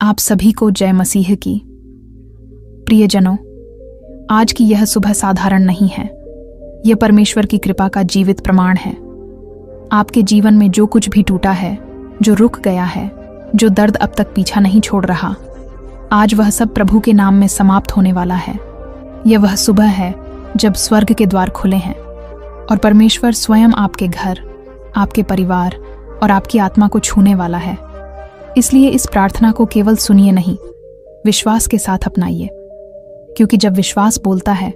आप सभी को जय मसीह की। प्रियजनों, आज की यह सुबह साधारण नहीं है। यह परमेश्वर की कृपा का जीवित प्रमाण है। आपके जीवन में जो कुछ भी टूटा है, जो रुक गया है, जो दर्द अब तक पीछा नहीं छोड़ रहा, आज वह सब प्रभु के नाम में समाप्त होने वाला है। यह वह सुबह है जब स्वर्ग के द्वार खुले हैं और परमेश्वर स्वयं आपके घर, आपके परिवार और आपकी आत्मा को छूने वाला है। इसलिए इस प्रार्थना को केवल सुनिए नहीं, विश्वास के साथ अपनाइए, क्योंकि जब विश्वास बोलता है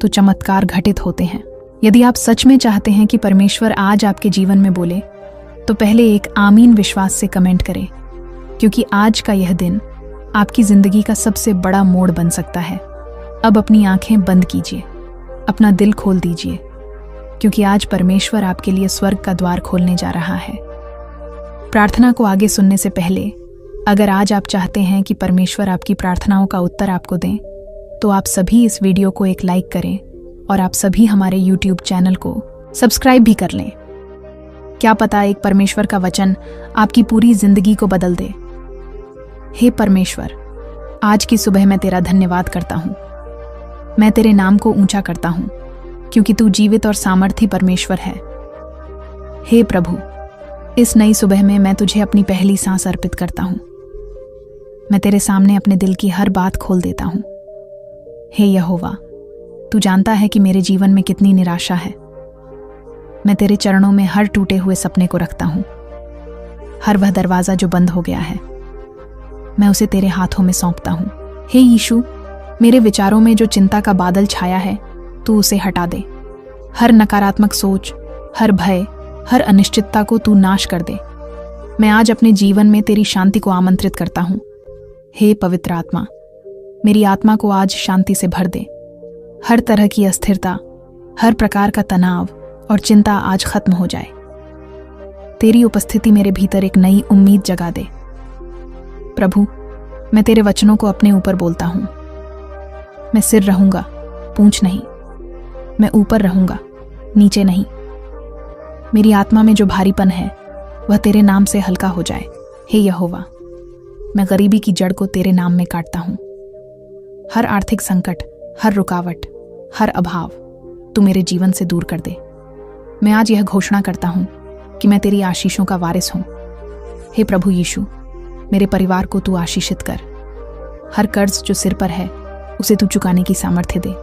तो चमत्कार घटित होते हैं। यदि आप सच में चाहते हैं कि परमेश्वर आज आपके जीवन में बोले, तो पहले एक आमीन विश्वास से कमेंट करें, क्योंकि आज का यह दिन आपकी जिंदगी का सबसे बड़ा मोड़ बन सकता है। अब अपनी आंखें बंद कीजिए, अपना दिल खोल दीजिए, क्योंकि आज परमेश्वर आपके लिए स्वर्ग का द्वार खोलने जा रहा है। प्रार्थना को आगे सुनने से पहले, अगर आज आप चाहते हैं कि परमेश्वर आपकी प्रार्थनाओं का उत्तर आपको दें, तो आप सभी इस वीडियो को एक लाइक करें और आप सभी हमारे YouTube चैनल को सब्सक्राइब भी कर लें। क्या पता एक परमेश्वर का वचन आपकी पूरी जिंदगी को बदल दे। हे परमेश्वर, आज की सुबह मैं तेरा धन्यवाद करता हूँ। मैं तेरे नाम को ऊंचा करता हूँ, क्योंकि तू जीवित और सामर्थी परमेश्वर है। हे प्रभु, इस नई सुबह में मैं तुझे अपनी पहली सांस अर्पित करता हूँ। मैं तेरे सामने अपने दिल की हर बात खोल देता हूँ। हे यहोवा, तू जानता है कि मेरे जीवन में कितनी निराशा है। मैं तेरे चरणों में हर टूटे हुए सपने को रखता हूँ। हर वह दरवाजा जो बंद हो गया है, मैं उसे तेरे हाथों में सौंपता हूँ। हे यीशु, मेरे विचारों में जो चिंता का बादल छाया है, तू उसे हटा दे। हर नकारात्मक सोच, हर भय, हर अनिश्चितता को तू नाश कर दे। मैं आज अपने जीवन में तेरी शांति को आमंत्रित करता हूँ। हे पवित्र आत्मा, मेरी आत्मा को आज शांति से भर दे। हर तरह की अस्थिरता, हर प्रकार का तनाव और चिंता आज खत्म हो जाए। तेरी उपस्थिति मेरे भीतर एक नई उम्मीद जगा दे। प्रभु, मैं तेरे वचनों को अपने ऊपर बोलता हूँ। मैं सिर रहूंगा, पूंछ नहीं। मैं ऊपर रहूंगा, नीचे नहीं। मेरी आत्मा में जो भारीपन है, वह तेरे नाम से हल्का हो जाए। हे यहोवा, मैं गरीबी की जड़ को तेरे नाम में काटता हूँ। हर आर्थिक संकट, हर रुकावट, हर अभाव तू मेरे जीवन से दूर कर दे। मैं आज यह घोषणा करता हूँ कि मैं तेरी आशीषों का वारिस हूँ। हे प्रभु यीशु, मेरे परिवार को तू आशीषित कर। हर कर्ज जो सिर पर है, उसे तू चुकाने की सामर्थ्य दे।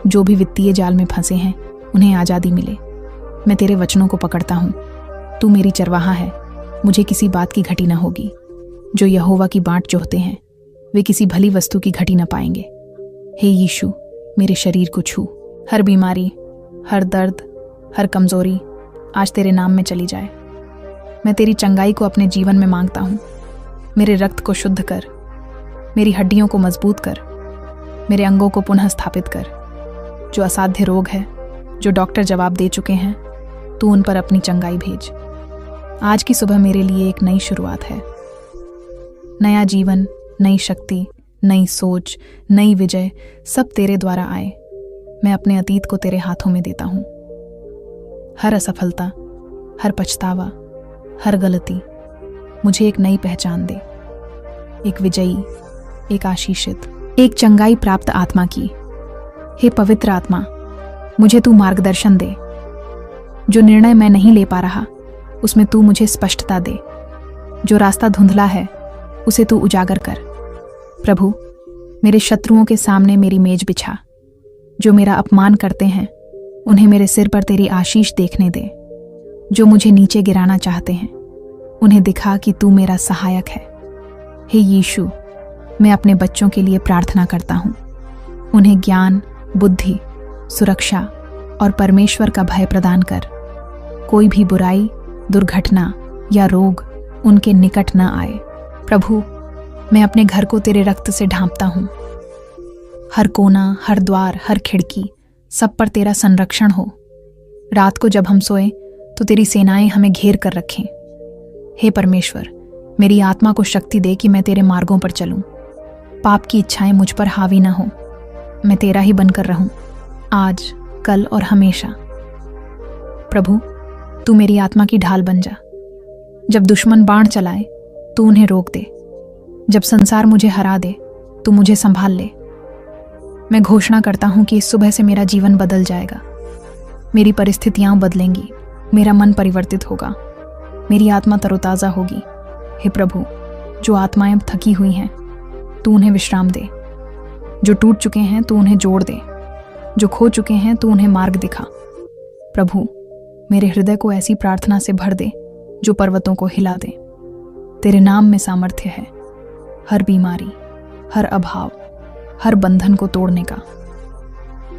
जो भी वित्तीय जाल में फंसे हैं, उन्हें आज़ादी मिले। मैं तेरे वचनों को पकड़ता हूँ। तू मेरी चरवाहा है, मुझे किसी बात की घटी न होगी। जो यहोवा की बाट जोहते हैं, वे किसी भली वस्तु की घटी न पाएंगे। हे यीशु, मेरे शरीर को छू। हर बीमारी, हर दर्द, हर कमजोरी आज तेरे नाम में चली जाए। मैं तेरी चंगाई को अपने जीवन में मांगता हूँ। मेरे रक्त को शुद्ध कर, मेरी हड्डियों को मजबूत कर, मेरे अंगों को पुनः स्थापित कर। जो असाध्य रोग है, जो डॉक्टर जवाब दे चुके हैं, तू उन पर अपनी चंगाई भेज। आज की सुबह मेरे लिए एक नई शुरुआत है। नया जीवन, नई शक्ति, नई सोच, नई विजय, सब तेरे द्वारा आए। मैं अपने अतीत को तेरे हाथों में देता हूँ। हर असफलता, हर पछतावा, हर गलती मुझे एक नई पहचान दे। एक विजयी, एक आशीषित, एक चंगाई प्राप्त आत्मा की। हे पवित्र आत्मा, मुझे तू मार्गदर्शन दे। जो निर्णय मैं नहीं ले पा रहा, उसमें तू मुझे स्पष्टता दे। जो रास्ता धुंधला है, उसे तू उजागर कर। प्रभु, मेरे शत्रुओं के सामने मेरी मेज बिछा। जो मेरा अपमान करते हैं, उन्हें मेरे सिर पर तेरी आशीष देखने दे। जो मुझे नीचे गिराना चाहते हैं, उन्हें दिखा कि तू मेरा सहायक है। हे यीशु, मैं अपने बच्चों के लिए प्रार्थना करता हूँ। उन्हें ज्ञान, बुद्धि, सुरक्षा और परमेश्वर का भय प्रदान कर। कोई भी बुराई, दुर्घटना या रोग उनके निकट न आए। प्रभु, मैं अपने घर को तेरे रक्त से ढांपता हूँ। हर कोना, हर द्वार, हर खिड़की, सब पर तेरा संरक्षण हो। रात को जब हम सोए, तो तेरी सेनाएं हमें घेर कर रखें। हे परमेश्वर, मेरी आत्मा को शक्ति दे कि मैं तेरे मार्गों पर चलूं। पाप की इच्छाएं मुझ पर हावी न हो। मैं तेरा ही बनकर रहूं, आज, कल और हमेशा। प्रभु, तू मेरी आत्मा की ढाल बन जा। जब दुश्मन बाण चलाए, तू उन्हें रोक दे। जब संसार मुझे हरा दे तू मुझे संभाल ले। मैं घोषणा करता हूं कि इस सुबह से मेरा जीवन बदल जाएगा। मेरी परिस्थितियां बदलेंगी, मेरा मन परिवर्तित होगा, मेरी आत्मा तरोताजा होगी। हे प्रभु, जो आत्माएं अब थकी हुई हैं तू उन्हें विश्राम दे, जो टूट चुके हैं तू उन्हें जोड़ दे, जो खो चुके हैं तू उन्हें मार्ग दिखा। प्रभु, मेरे हृदय को ऐसी प्रार्थना से भर दे जो पर्वतों को हिला दे। तेरे नाम में सामर्थ्य है हर बीमारी, हर अभाव, हर बंधन को तोड़ने का।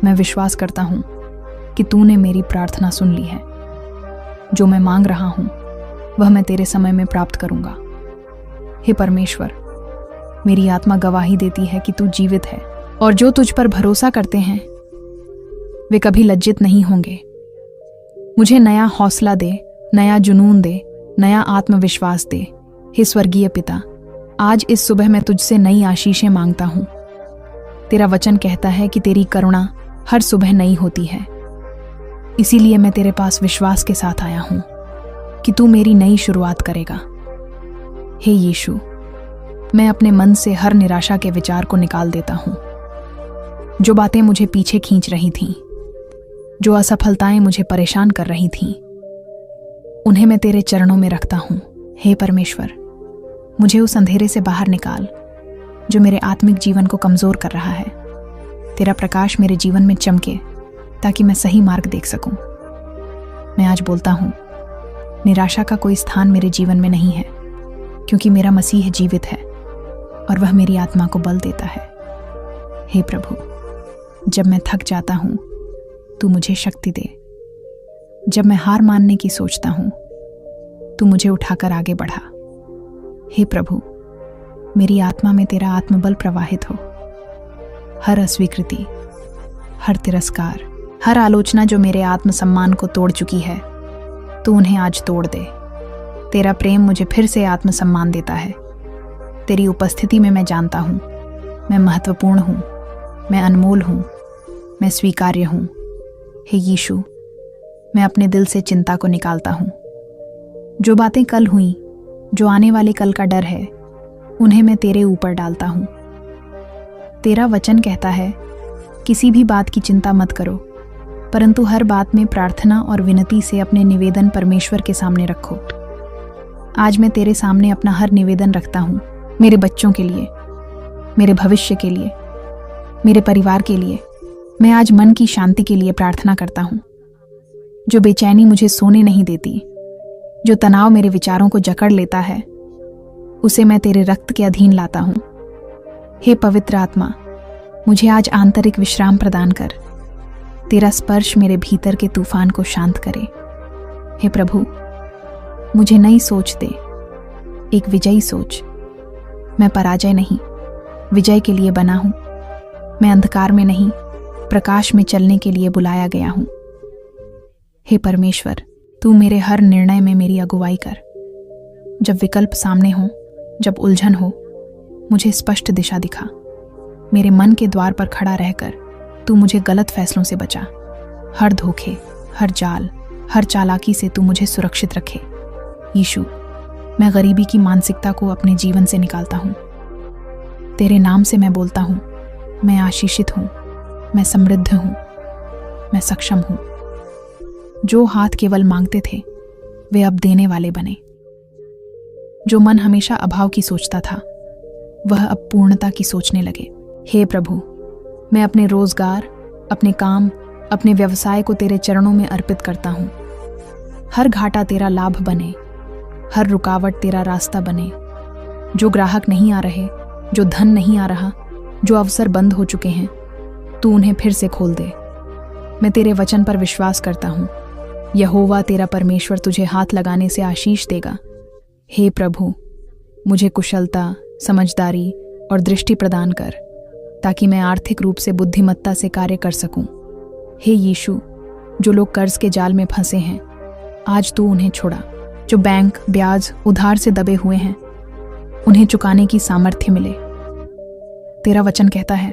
मैं विश्वास करता हूं कि तूने मेरी प्रार्थना सुन ली है। जो मैं मांग रहा हूं वह मैं तेरे समय में प्राप्त करूंगा। हे परमेश्वर, मेरी आत्मा गवाही देती है कि तू जीवित है और जो तुझ पर भरोसा करते हैं वे कभी लज्जित नहीं होंगे। मुझे नया हौसला दे, नया जुनून दे, नया आत्मविश्वास दे। हे स्वर्गीय पिता, आज इस सुबह मैं तुझसे नई आशीषें मांगता हूं। तेरा वचन कहता है कि तेरी करुणा हर सुबह नई होती है। इसीलिए मैं तेरे पास विश्वास के साथ आया हूं कि तू मेरी नई शुरुआत करेगा। हे यीशु, मैं अपने मन से हर निराशा के विचार को निकाल देता हूं। जो बातें मुझे पीछे खींच रही थीं, जो असफलताएं मुझे परेशान कर रही थीं, उन्हें मैं तेरे चरणों में रखता हूं। हे परमेश्वर, मुझे उस अंधेरे से बाहर निकाल जो मेरे आत्मिक जीवन को कमजोर कर रहा है। तेरा प्रकाश मेरे जीवन में चमके ताकि मैं सही मार्ग देख सकूं। मैं आज बोलता हूं, निराशा का कोई स्थान मेरे जीवन में नहीं है, क्योंकि मेरा मसीह जीवित है और वह मेरी आत्मा को बल देता है। हे प्रभु, जब मैं थक जाता हूं तू मुझे शक्ति दे। जब मैं हार मानने की सोचता हूं तू मुझे उठाकर आगे बढ़ा। हे प्रभु, मेरी आत्मा में तेरा आत्मबल प्रवाहित हो। हर अस्वीकृति, हर तिरस्कार, हर आलोचना जो मेरे आत्मसम्मान को तोड़ चुकी है, तू उन्हें आज तोड़ दे। तेरा प्रेम मुझे फिर से आत्मसम्मान देता है। तेरी उपस्थिति में मैं जानता हूं मैं महत्वपूर्ण हूं, मैं अनमोल हूं, मैं स्वीकार्य हूं। हे यीशु, मैं अपने दिल से चिंता को निकालता हूं। जो बातें कल हुई, जो आने वाले कल का डर है, उन्हें मैं तेरे ऊपर डालता हूं। तेरा वचन कहता है, किसी भी बात की चिंता मत करो, परंतु हर बात में प्रार्थना और विनती से अपने निवेदन परमेश्वर के सामने रखो। आज मैं तेरे सामने अपना हर निवेदन रखता हूं, मेरे बच्चों के लिए, मेरे भविष्य के लिए, मेरे परिवार के लिए। मैं आज मन की शांति के लिए प्रार्थना करता हूं। जो बेचैनी मुझे सोने नहीं देती, जो तनाव मेरे विचारों को जकड़ लेता है, उसे मैं तेरे रक्त के अधीन लाता हूं। हे पवित्र आत्मा, मुझे आज आंतरिक विश्राम प्रदान कर। तेरा स्पर्श मेरे भीतर के तूफान को शांत करे। हे प्रभु, मुझे नई सोच दे, एक विजयी सोच। मैं पराजय नहीं, विजय के लिए बना हूं। मैं अंधकार में नहीं, प्रकाश में चलने के लिए बुलाया गया हूं। हे परमेश्वर, तू मेरे हर निर्णय में मेरी अगुवाई कर। जब विकल्प सामने हो, जब उलझन हो, मुझे स्पष्ट दिशा दिखा। मेरे मन के द्वार पर खड़ा रहकर तू मुझे गलत फैसलों से बचा। हर धोखे, हर जाल, हर चालाकी से तू मुझे सुरक्षित रखे। यीशु, मैं गरीबी की मानसिकता को अपने जीवन से निकालता हूं। तेरे नाम से मैं बोलता हूं, मैं आशीषित हूं, मैं समृद्ध हूं, मैं सक्षम हूं। जो हाथ केवल मांगते थे वे अब देने वाले बने। जो मन हमेशा अभाव की सोचता था वह अब पूर्णता की सोचने लगे। हे प्रभु, मैं अपने रोजगार, अपने काम, अपने व्यवसाय को तेरे चरणों में अर्पित करता हूं। हर घाटा तेरा लाभ बने, हर रुकावट तेरा रास्ता बने। जो ग्राहक नहीं आ रहे, जो धन नहीं आ रहा, जो अवसर बंद हो चुके हैं, तू उन्हें फिर से खोल दे। मैं तेरे वचन पर विश्वास करता हूं। यहोवा तेरा परमेश्वर तुझे हाथ लगाने से आशीष देगा। हे प्रभु, मुझे कुशलता, समझदारी और दृष्टि प्रदान कर, ताकि मैं आर्थिक रूप से बुद्धिमत्ता से कार्य कर सकूं। हे यीशु, जो लोग कर्ज के जाल में फंसे हैं, आज तू उन्हें छोड़ा। जो बैंक, ब्याज, उधार से दबे हुए हैं, उन्हें चुकाने की सामर्थ्य मिले। तेरा वचन कहता है,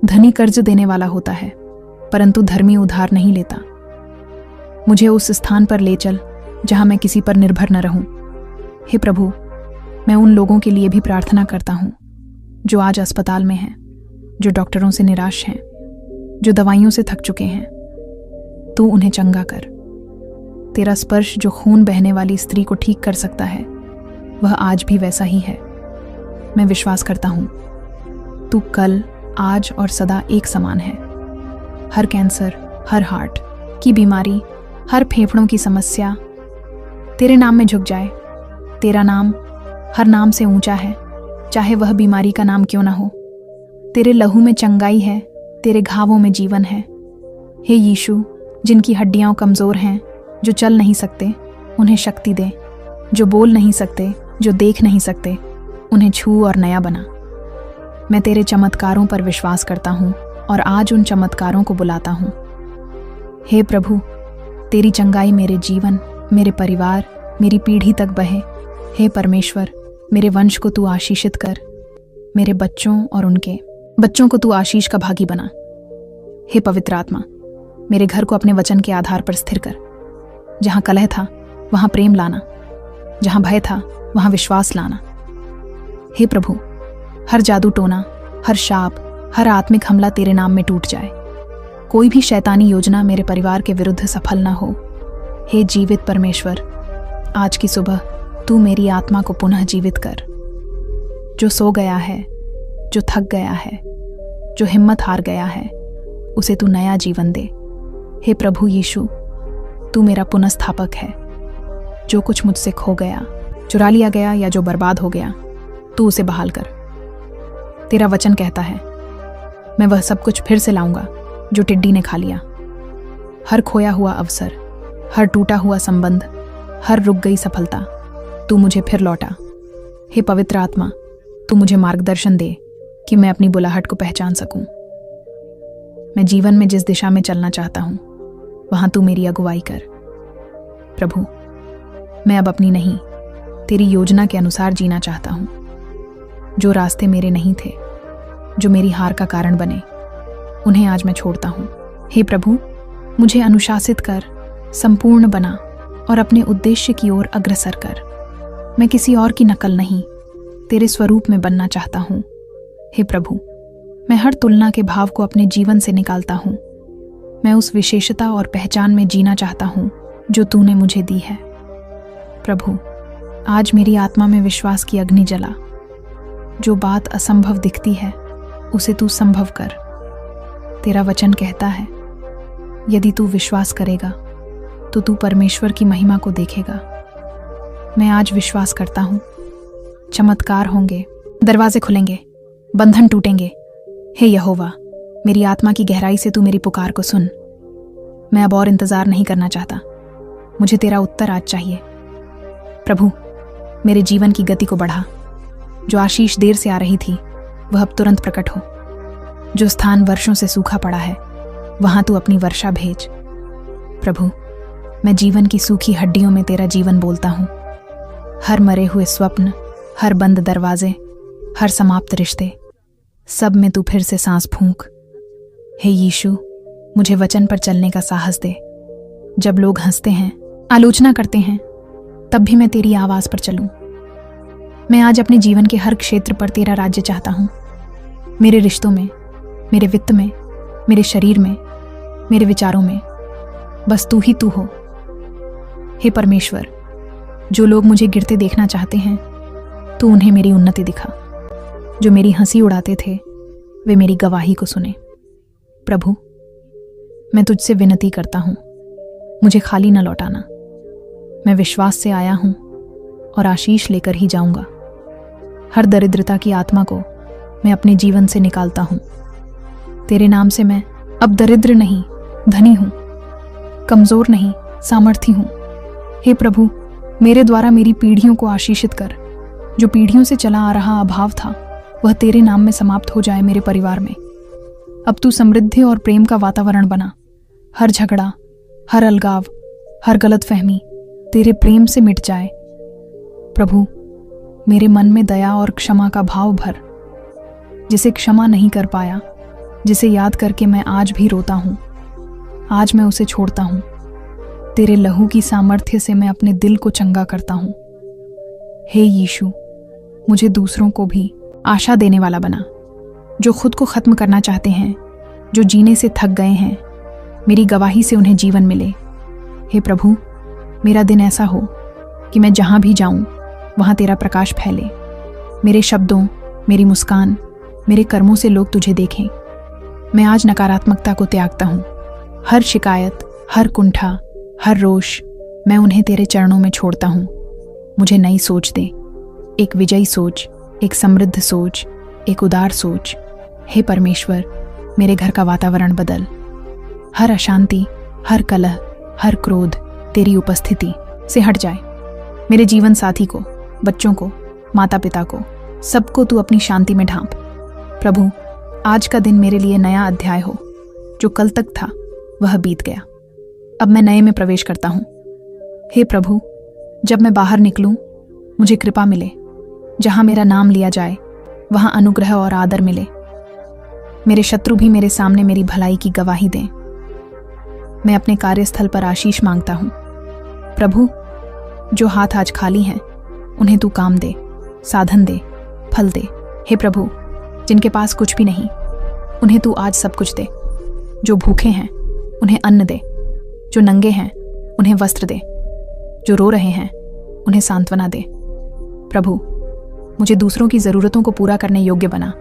धनी कर्ज देने वाला होता है, परंतु धर्मी उधार नहीं लेता। मुझे उस स्थान पर ले चल जहां मैं किसी पर निर्भर न रहूं। हे प्रभु, मैं उन लोगों के लिए भी प्रार्थना करता हूँ जो आज अस्पताल में हैं, जो डॉक्टरों से निराश हैं, जो दवाइयों से थक चुके हैं। तू उन्हें चंगा कर। तेरा स्पर्श जो खून बहने वाली स्त्री को ठीक कर सकता है, वह आज भी वैसा ही है। मैं विश्वास करता हूँ तू कल, आज और सदा एक समान है। हर कैंसर, हर हार्ट की बीमारी, हर फेफड़ों की समस्या तेरे नाम में झुक जाए। तेरा नाम हर नाम से ऊंचा है, चाहे वह बीमारी का नाम क्यों ना हो। तेरे लहू में चंगाई है, तेरे घावों में जीवन है। हे यीशु, जिनकी हड्डियां कमजोर हैं, जो चल नहीं सकते, उन्हें शक्ति दे। जो बोल नहीं सकते, जो देख नहीं सकते, उन्हें छू और नया बना। मैं तेरे चमत्कारों पर विश्वास करता हूँ और आज उन चमत्कारों को बुलाता हूँ। हे प्रभु, तेरी चंगाई मेरे जीवन, मेरे परिवार, मेरी पीढ़ी तक बहे। हे परमेश्वर, मेरे वंश को तू आशीषित कर। मेरे बच्चों और उनके बच्चों को तू आशीष का भागी बना। हे पवित्र आत्मा, मेरे घर को अपने वचन के आधार पर स्थिर कर। जहाँ कलह था, वहाँ प्रेम लाना। जहाँ भय था, वहाँ विश्वास लाना। हे प्रभु, हर जादू टोना, हर शाप, हर आत्मिक हमला तेरे नाम में टूट जाए। कोई भी शैतानी योजना मेरे परिवार के विरुद्ध सफल न हो। हे जीवित परमेश्वर, आज की सुबह तू मेरी आत्मा को पुनः जीवित कर। जो सो गया है, जो थक गया है, जो हिम्मत हार गया है, उसे तू नया जीवन दे। हे प्रभु यीशु, तू मेरा पुनर्स्थापक है। जो कुछ मुझसे खो गया, चुरा लिया गया या जो बर्बाद हो गया, तू उसे बहाल कर। तेरा वचन कहता है, मैं वह सब कुछ फिर से लाऊंगा जो टिड्डी ने खा लिया। हर खोया हुआ अवसर, हर टूटा हुआ संबंध, हर रुक गई सफलता, तू मुझे फिर लौटा। हे पवित्र आत्मा, तू मुझे मार्गदर्शन दे कि मैं अपनी बुलाहट को पहचान सकूं। मैं जीवन में जिस दिशा में चलना चाहता हूं, वहां तू मेरी अगुवाई कर। प्रभु, मैं अब अपनी नहीं, तेरी योजना के अनुसार जीना चाहता हूं। जो रास्ते मेरे नहीं थे, जो मेरी हार का कारण बने, उन्हें आज मैं छोड़ता हूं। हे प्रभु, मुझे अनुशासित कर, संपूर्ण बना और अपने उद्देश्य की ओर अग्रसर कर। मैं किसी और की नकल नहीं, तेरे स्वरूप में बनना चाहता हूं। हे प्रभु, मैं हर तुलना के भाव को अपने जीवन से निकालता हूं। मैं उस विशेषता और पहचान में जीना चाहता हूं जो तूने मुझे दी है। प्रभु, आज मेरी आत्मा में विश्वास की अग्नि जला। जो बात असंभव दिखती है, उसे तू संभव कर। तेरा वचन कहता है, यदि तू विश्वास करेगा तो तू परमेश्वर की महिमा को देखेगा। मैं आज विश्वास करता हूं, चमत्कार होंगे, दरवाजे खुलेंगे, बंधन टूटेंगे। हे यहोवा, मेरी आत्मा की गहराई से तू मेरी पुकार को सुन। मैं अब और इंतजार नहीं करना चाहता, मुझे तेरा उत्तर आज चाहिए। प्रभु, मेरे जीवन की गति को बढ़ा। जो आशीष देर से आ रही थी, वह अब तुरंत प्रकट हो। जो स्थान वर्षों से सूखा पड़ा है, वहां तू अपनी वर्षा भेज। प्रभु, मैं जीवन की सूखी हड्डियों में तेरा जीवन बोलता हूं। हर मरे हुए स्वप्न, हर बंद दरवाजे, हर समाप्त रिश्ते, सब में तू फिर से सांस फूंक। हे यीशु, मुझे वचन पर चलने का साहस दे। जब लोग हंसते हैं, आलोचना करते हैं, तब भी मैं तेरी आवाज पर चलूं। मैं आज अपने जीवन के हर क्षेत्र पर तेरा राज्य चाहता हूं। मेरे रिश्तों में, मेरे वित्त में, मेरे शरीर में, मेरे विचारों में, बस तू ही तू हो। हे परमेश्वर, जो लोग मुझे गिरते देखना चाहते हैं, तू उन्हें मेरी उन्नति दिखा। जो मेरी हंसी उड़ाते थे, वे मेरी गवाही को सुने। प्रभु, मैं तुझसे विनती करता हूं, मुझे खाली न लौटाना। मैं विश्वास से आया हूं और आशीष लेकर ही जाऊंगा। हर दरिद्रता की आत्मा को मैं अपने जीवन से निकालता हूं। तेरे नाम से मैं अब दरिद्र नहीं, धनी हूं, कमजोर नहीं, सामर्थी हूं। हे प्रभु, मेरे द्वारा मेरी पीढ़ियों को आशीषित कर। जो पीढ़ियों से चला आ रहा अभाव था, वह तेरे नाम में समाप्त हो जाए मेरे परिवार में। अब तू समृद्धि और प्रेम का वातावरण बना। हर झगड़ा, हर अलगाव, हर गलतफहमी तेरे प्रेम से मिट जाए। प्रभु, मेरे मन में दया और क्षमा का भाव भर। जिसे क्षमा नहीं कर पाया, जिसे याद करके मैं आज भी रोता हूं, आज मैं उसे छोड़ता हूं। तेरे लहू की सामर्थ्य से मैं अपने दिल को चंगा करता हूं। हे यीशु, मुझे दूसरों को भी आशा देने वाला बना। जो खुद को खत्म करना चाहते हैं, जो जीने से थक गए हैं, मेरी गवाही से उन्हें जीवन मिले। हे प्रभु, मेरा दिन ऐसा हो कि मैं जहां भी जाऊं वहां तेरा प्रकाश फैले। मेरे शब्दों, मेरी मुस्कान, मेरे कर्मों से लोग तुझे देखें। मैं आज नकारात्मकता को त्यागता हूं। हर शिकायत, हर कुंठा, हर रोष, मैं उन्हें तेरे चरणों में छोड़ता हूं। मुझे नई सोच दे, एक विजयी सोच, एक समृद्ध सोच, एक उदार सोच। हे परमेश्वर, मेरे घर का वातावरण बदल। हर अशांति, हर कलह, हर क्रोध तेरी उपस्थिति से हट जाए। मेरे जीवन साथी को, बच्चों को, माता पिता को, सबको तू अपनी शांति में ढांप। प्रभु, आज का दिन मेरे लिए नया अध्याय हो। जो कल तक था वह बीत गया, अब मैं नए में प्रवेश करता हूं। हे प्रभु, जब मैं बाहर निकलूं मुझे कृपा मिले। जहां मेरा नाम लिया जाए वहां अनुग्रह और आदर मिले। मेरे शत्रु भी मेरे सामने मेरी भलाई की गवाही दें। मैं अपने कार्यस्थल पर आशीष मांगता हूं। प्रभु, जो हाथ आज खाली हैं उन्हें तू काम दे, साधन दे, फल दे। हे प्रभु, जिनके पास कुछ भी नहीं उन्हें तू आज सब कुछ दे। जो भूखे हैं उन्हें अन्न दे, जो नंगे हैं उन्हें वस्त्र दे, जो रो रहे हैं उन्हें सांत्वना दे। प्रभु, मुझे दूसरों की ज़रूरतों को पूरा करने योग्य बना।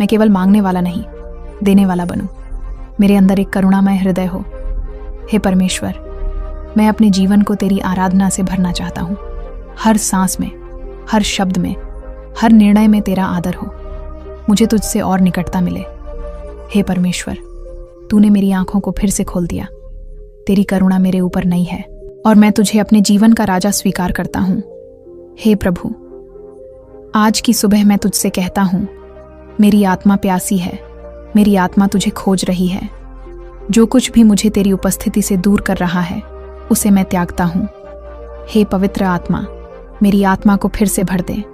मैं केवल मांगने वाला नहीं, देने वाला बनूं। मेरे अंदर एक करुणामय हृदय हो। हे परमेश्वर, मैं अपने जीवन को तेरी आराधना से भरना चाहता हूं। हर सांस में, हर शब्द में, हर निर्णय में तेरा आदर हो। मुझे तुझसे और निकटता मिले। हे परमेश्वर, तूने मेरी आंखों को फिर से खोल दिया। तेरी करुणा मेरे ऊपर नई है और मैं तुझे अपने जीवन का राजा स्वीकार करता हूं। हे प्रभु, आज की सुबह मैं तुझसे कहता हूं, मेरी आत्मा प्यासी है, मेरी आत्मा तुझे खोज रही है। जो कुछ भी मुझे तेरी उपस्थिति से दूर कर रहा है उसे मैं त्यागता हूं। हे पवित्र आत्मा, मेरी आत्मा को फिर से भर दे।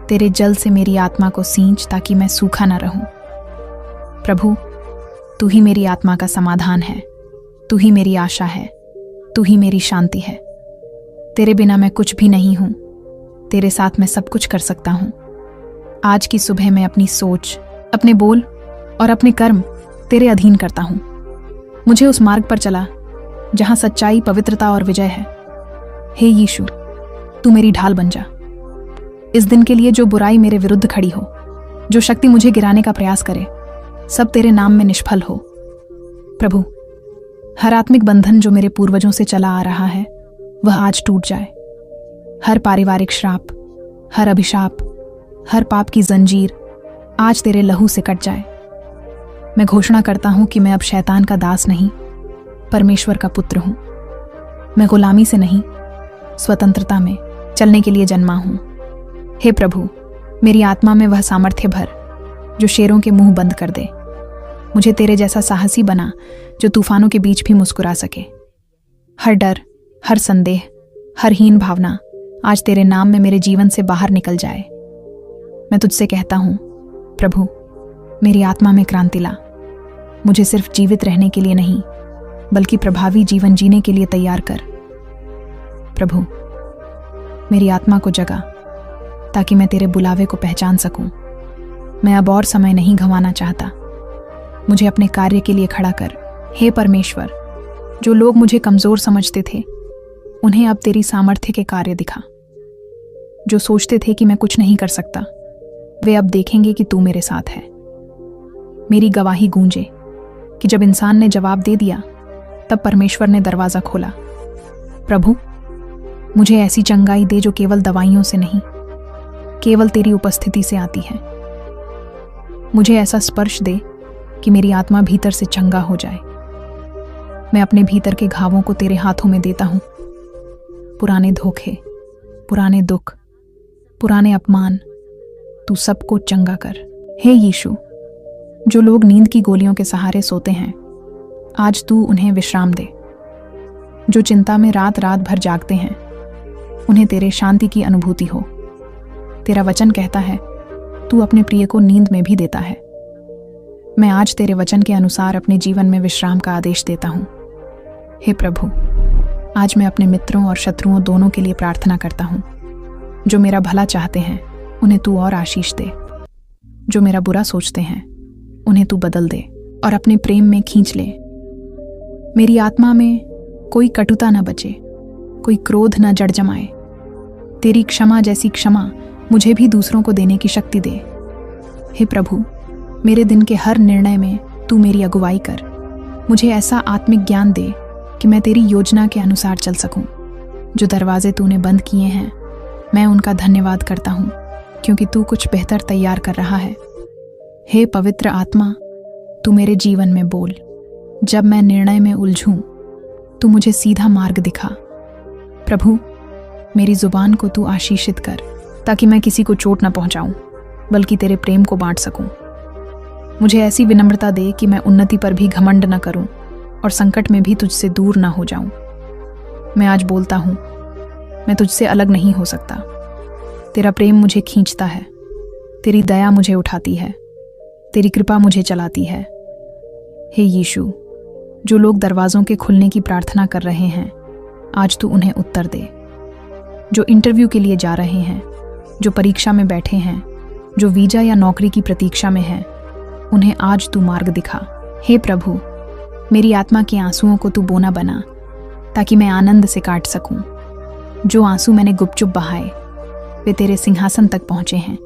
तेरे जल से मेरी आत्मा को सींच ताकि मैं सूखा न रहूं। प्रभु, तू ही मेरी आत्मा का समाधान है, तू ही मेरी आशा है, तू ही मेरी शांति है। तेरे बिना मैं कुछ भी नहीं हूं, तेरे साथ मैं सब कुछ कर सकता हूं। आज की सुबह मैं अपनी सोच, अपने बोल और अपने कर्म तेरे अधीन करता हूं। मुझे उस मार्ग पर चला जहां सच्चाई, पवित्रता और विजय है। हे यीशु, तू मेरी ढाल बन जा। इस दिन के लिए जो बुराई मेरे विरुद्ध खड़ी हो, जो शक्ति मुझे गिराने का प्रयास करे, सब तेरे नाम में निष्फल हो। प्रभु, हर आत्मिक बंधन जो मेरे पूर्वजों से चला आ रहा है वह आज टूट जाए। हर पारिवारिक श्राप, हर अभिशाप, हर पाप की जंजीर आज तेरे लहू से कट जाए। मैं घोषणा करता हूं कि मैं अब शैतान का दास नहीं, परमेश्वर का पुत्र हूं। मैं गुलामी से नहीं, स्वतंत्रता में चलने के लिए जन्मा हूं। हे प्रभु, मेरी आत्मा में वह सामर्थ्य भर जो शेरों के मुंह बंद कर दे। मुझे तेरे जैसा साहसी बना जो तूफानों के बीच भी मुस्कुरा सके। हर डर, हर संदेह, हर हीन भावना आज तेरे नाम में मेरे जीवन से बाहर निकल जाए। मैं तुझसे कहता हूं, प्रभु, मेरी आत्मा में क्रांति ला। मुझे सिर्फ जीवित रहने के लिए नहीं बल्कि प्रभावी जीवन जीने के लिए तैयार कर। प्रभु, मेरी आत्मा को जगा ताकि मैं तेरे बुलावे को पहचान सकूं। मैं अब और समय नहीं गंवाना चाहता। मुझे अपने कार्य के लिए खड़ा कर। हे परमेश्वर, जो लोग मुझे कमजोर समझते थे उन्हें अब तेरी सामर्थ्य के कार्य दिखा। जो सोचते थे कि मैं कुछ नहीं कर सकता, वे अब देखेंगे कि तू मेरे साथ है। मेरी गवाही गूंजे कि जब इंसान ने जवाब दे दिया तब परमेश्वर ने दरवाजा खोला। प्रभु, मुझे ऐसी चंगाई दे जो केवल दवाइयों से नहीं, केवल तेरी उपस्थिति से आती है। मुझे ऐसा स्पर्श दे कि मेरी आत्मा भीतर से चंगा हो जाए। मैं अपने भीतर के घावों को तेरे हाथों में देता हूं। पुराने धोखे, पुराने दुख, पुराने अपमान, तू सबको चंगा कर। हे यीशु, जो लोग नींद की गोलियों के सहारे सोते हैं, आज तू उन्हें विश्राम दे। जो चिंता में रात रात भर जागते हैं, उन्हें तेरे शांति की अनुभूति हो। तेरा वचन कहता है, तू अपने प्रिय को नींद में भी देता है। मैं आज तेरे वचन के अनुसार अपने जीवन में विश्राम का आदेश देता हूं। हे प्रभु, आज मैं अपने मित्रों और शत्रुओं दोनों के लिए प्रार्थना करता हूं। जो मेरा भला चाहते हैं उन्हें तू और आशीष दे। जो मेरा बुरा सोचते हैं उन्हें तू बदल दे और अपने प्रेम में खींच ले। मेरी आत्मा में कोई कटुता न बचे, कोई क्रोध न जड़ जमाए। तेरी क्षमा जैसी क्षमा मुझे भी दूसरों को देने की शक्ति दे। हे प्रभु, मेरे दिन के हर निर्णय में तू मेरी अगुवाई कर। मुझे ऐसा आत्मिक ज्ञान दे कि मैं तेरी योजना के अनुसार चल सकूं। जो दरवाजे तूने बंद किए हैं मैं उनका धन्यवाद करता हूं, क्योंकि तू कुछ बेहतर तैयार कर रहा है। हे पवित्र आत्मा, तू मेरे जीवन में बोल। जब मैं निर्णय में उलझूं तू मुझे सीधा मार्ग दिखा। प्रभु, मेरी जुबान को तू आशीषित कर, ताकि मैं किसी को चोट न पहुंचाऊं, बल्कि तेरे प्रेम को बांट सकूं। मुझे ऐसी विनम्रता दे कि मैं उन्नति पर भी घमंड न करूं और संकट में भी तुझसे दूर न हो जाऊं। मैं आज बोलता हूं, मैं तुझसे अलग नहीं हो सकता। तेरा प्रेम मुझे खींचता है, तेरी दया मुझे उठाती है, तेरी कृपा मुझे चलाती है। हे यीशु, जो लोग दरवाजों के खुलने की प्रार्थना कर रहे हैं, आज तू उन्हें उत्तर दे। जो इंटरव्यू के लिए जा रहे हैं, जो परीक्षा में बैठे हैं, जो वीजा या नौकरी की प्रतीक्षा में हैं, उन्हें आज तू मार्ग दिखा। हे प्रभु, मेरी आत्मा के आंसुओं को तू बोना बना, ताकि मैं आनंद से काट सकूं। जो आंसू मैंने गुपचुप बहाए वे तेरे सिंहासन तक पहुंचे हैं,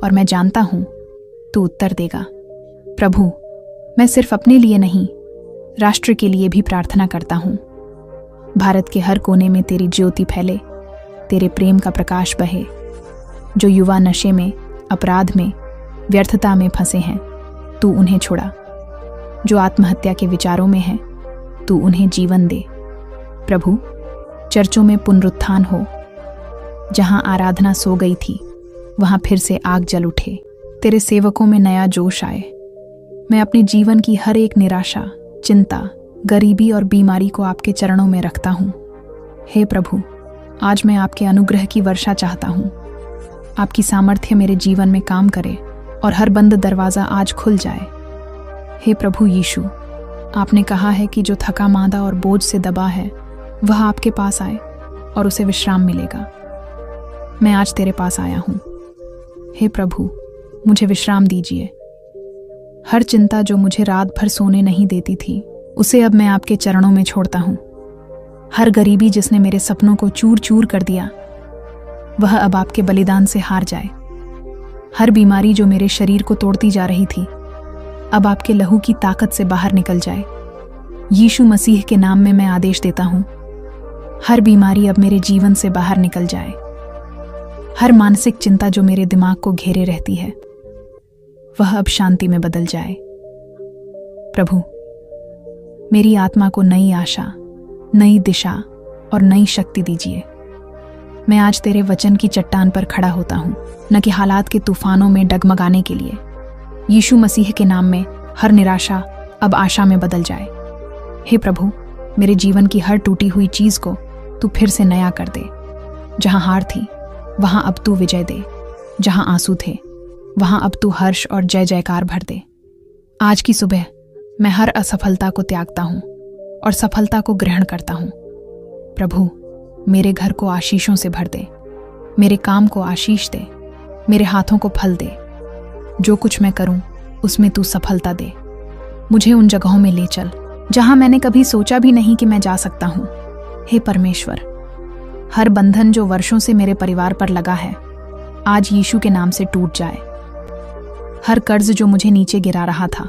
और मैं जानता हूं तू उत्तर देगा। प्रभु, मैं सिर्फ अपने लिए नहीं, राष्ट्र के लिए भी प्रार्थना करता हूं। भारत के हर कोने में तेरी ज्योति फैले, तेरे प्रेम का प्रकाश बहे। जो युवा नशे में, अपराध में, व्यर्थता में फंसे हैं, तू उन्हें छुड़ा। जो आत्महत्या के विचारों में हैं, तू उन्हें जीवन दे। प्रभु, चर्चों में पुनरुत्थान हो। जहां आराधना सो गई थी वहां फिर से आग जल उठे। तेरे सेवकों में नया जोश आए। मैं अपने जीवन की हर एक निराशा, चिंता, गरीबी और बीमारी को आपके चरणों में रखता हूं। हे प्रभु, आज मैं आपके अनुग्रह की वर्षा चाहता हूं। आपकी सामर्थ्य मेरे जीवन में काम करे और हर बंद दरवाजा आज खुल जाए। हे प्रभु यीशु, आपने कहा है कि जो थका मांदा और बोझ से दबा है वह आपके पास आए और उसे विश्राम मिलेगा। मैं आज तेरे पास आया हूं। हे प्रभु, मुझे विश्राम दीजिए। हर चिंता जो मुझे रात भर सोने नहीं देती थी, उसे अब मैं आपके चरणों में छोड़ता हूं। हर गरीबी जिसने मेरे सपनों को चूर चूर कर दिया, वह अब आपके बलिदान से हार जाए। हर बीमारी जो मेरे शरीर को तोड़ती जा रही थी, अब आपके लहू की ताकत से बाहर निकल जाए। यीशु मसीह के नाम में मैं आदेश देता हूं, हर बीमारी अब मेरे जीवन से बाहर निकल जाए। हर मानसिक चिंता जो मेरे दिमाग को घेरे रहती है, वह अब शांति में बदल जाए। प्रभु, मेरी आत्मा को नई आशा, नई दिशा और नई शक्ति दीजिए। मैं आज तेरे वचन की चट्टान पर खड़ा होता हूं, न कि हालात के तूफानों में डगमगाने के लिए। यीशु मसीह के नाम में हर निराशा अब आशा में बदल जाए। हे प्रभु, मेरे जीवन की हर टूटी हुई चीज को तू फिर से नया कर दे। जहां हार थी वहां अब तू विजय दे। जहां आंसू थे वहां अब तू हर्ष और जय जयकार भर दे। आज की सुबह मैं हर असफलता को त्यागता हूं और सफलता को ग्रहण करता हूं। प्रभु, मेरे घर को आशीषों से भर दे, मेरे काम को आशीष दे, मेरे हाथों को फल दे। जो कुछ मैं करूं उसमें तू सफलता दे। मुझे उन जगहों में ले चल जहां मैंने कभी सोचा भी नहीं कि मैं जा सकता हूं। हे परमेश्वर, हर बंधन जो वर्षों से मेरे परिवार पर लगा है, आज यीशु के नाम से टूट जाए। हर कर्ज जो मुझे नीचे गिरा रहा था,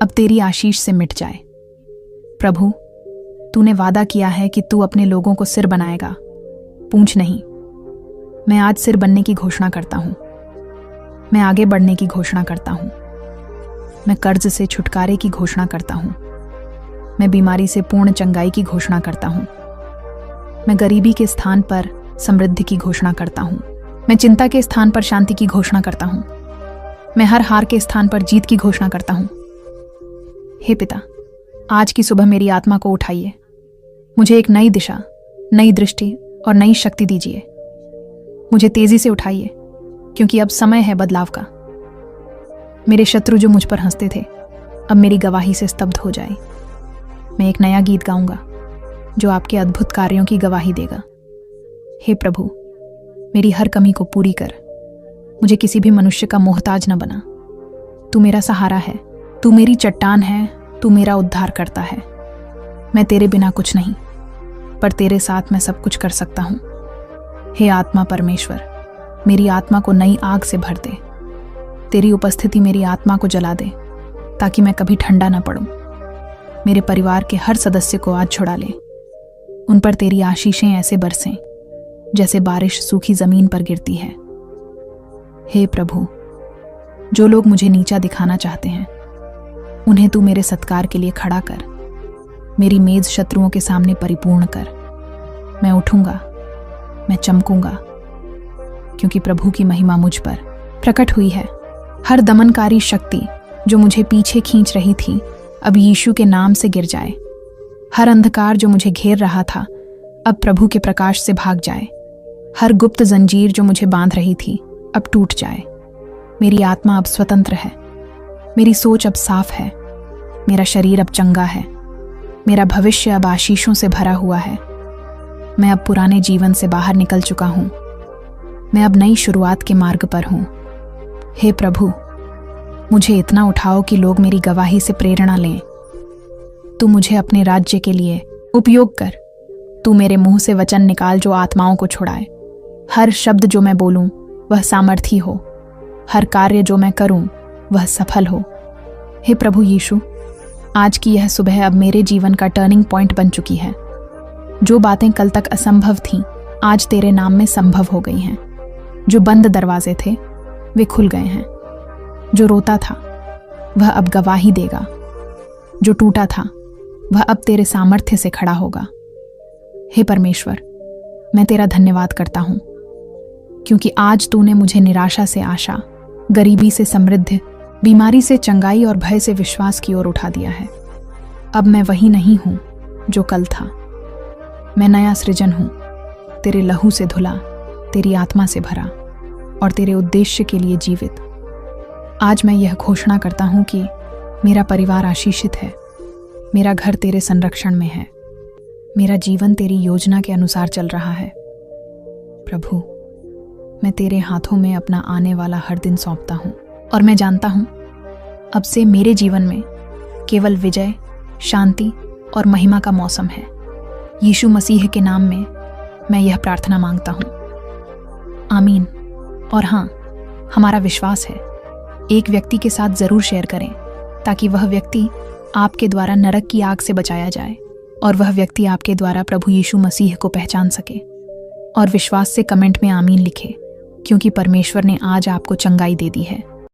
अब तेरी आशीष से मिट जाए। प्रभु, तूने वादा किया है कि तू अपने लोगों को सिर बनाएगा, पूंछ नहीं। मैं आज सिर बनने की घोषणा करता हूं। मैं आगे बढ़ने की घोषणा करता हूं। मैं कर्ज से छुटकारे की घोषणा करता हूं। मैं बीमारी से पूर्ण चंगाई की घोषणा करता हूं। मैं गरीबी के स्थान पर समृद्धि की घोषणा करता हूं। मैं चिंता के स्थान पर शांति की घोषणा करता हूं। मैं हर हार के स्थान पर जीत की घोषणा करता हूं। हे पिता, आज की सुबह मेरी आत्मा को उठाइए। मुझे एक नई दिशा, नई दृष्टि और नई शक्ति दीजिए। मुझे तेजी से उठाइए, क्योंकि अब समय है बदलाव का। मेरे शत्रु जो मुझ पर हंसते थे, अब मेरी गवाही से स्तब्ध हो जाए। मैं एक नया गीत गाऊंगा जो आपके अद्भुत कार्यों की गवाही देगा। हे प्रभु, मेरी हर कमी को पूरी कर। मुझे किसी भी मनुष्य का मोहताज न बना। तू मेरा सहारा है, तू मेरी चट्टान है, तू मेरा उद्धार करता है। मैं तेरे बिना कुछ नहीं, पर तेरे साथ मैं सब कुछ कर सकता हूँ। हे आत्मा परमेश्वर, मेरी आत्मा को नई आग से भर दे। तेरी उपस्थिति मेरी आत्मा को जला दे, ताकि मैं कभी ठंडा न पड़ूं। मेरे परिवार के हर सदस्य को आज छुड़ा ले। उन पर तेरी आशीषें ऐसे बरसें जैसे बारिश सूखी जमीन पर गिरती है। हे प्रभु, जो लोग मुझे नीचा दिखाना चाहते हैं, उन्हें तू मेरे सत्कार के लिए खड़ा कर। मेरी मेज शत्रुओं के सामने परिपूर्ण कर। मैं उठूंगा, मैं चमकूंगा, क्योंकि प्रभु की महिमा मुझ पर प्रकट हुई है। हर दमनकारी शक्ति जो मुझे पीछे खींच रही थी, अब यीशु के नाम से गिर जाए। हर अंधकार जो मुझे घेर रहा था, अब प्रभु के प्रकाश से भाग जाए। हर गुप्त जंजीर जो मुझे बांध रही थी, अब टूट जाए। मेरी आत्मा अब स्वतंत्र है, मेरी सोच अब साफ है, मेरा शरीर अब चंगा है, मेरा भविष्य अब आशीषों से भरा हुआ है। मैं अब पुराने जीवन से बाहर निकल चुका हूं, मैं अब नई शुरुआत के मार्ग पर हूं। हे प्रभु, मुझे इतना उठाओ कि लोग मेरी गवाही से प्रेरणा लें। तू मुझे अपने राज्य के लिए उपयोग कर। तू मेरे मुंह से वचन निकाल जो आत्माओं को छुड़ाए। हर शब्द जो मैं बोलूं वह सामर्थी हो, हर कार्य जो मैं करूं वह सफल हो। हे प्रभु यीशु, आज की यह सुबह अब मेरे जीवन का टर्निंग पॉइंट बन चुकी है। जो बातें कल तक असंभव थीं, आज तेरे नाम में संभव हो गई हैं। जो बंद दरवाजे थे, वे खुल गए हैं। जो रोता था, वह अब गवाही देगा। जो टूटा था, वह अब तेरे सामर्थ्य से खड़ा होगा। हे परमेश्वर, मैं तेरा धन्यवाद करता हूं, क्योंकि आज तूने मुझे निराशा से आशा, गरीबी से समृद्धि, बीमारी से चंगाई और भय से विश्वास की ओर उठा दिया है। अब मैं वही नहीं हूं जो कल था। मैं नया सृजन हूं, तेरे लहू से धुला, तेरी आत्मा से भरा और तेरे उद्देश्य के लिए जीवित। आज मैं यह घोषणा करता हूं कि मेरा परिवार आशीषित है, मेरा घर तेरे संरक्षण में है, मेरा जीवन तेरी योजना के अनुसार चल रहा है। प्रभु, मैं तेरे हाथों में अपना आने वाला हर दिन सौंपता हूं और मैं जानता हूं अब से मेरे जीवन में केवल विजय, शांति और महिमा का मौसम है। यीशु मसीह के नाम में मैं यह प्रार्थना मांगता हूं, आमीन। और हाँ, हमारा विश्वास है, एक व्यक्ति के साथ जरूर शेयर करें ताकि वह व्यक्ति आपके द्वारा नरक की आग से बचाया जाए और वह व्यक्ति आपके द्वारा प्रभु यीशु मसीह को पहचान सके। और विश्वास से कमेंट में आमीन लिखे, क्योंकि परमेश्वर ने आज आपको चंगाई दे दी है।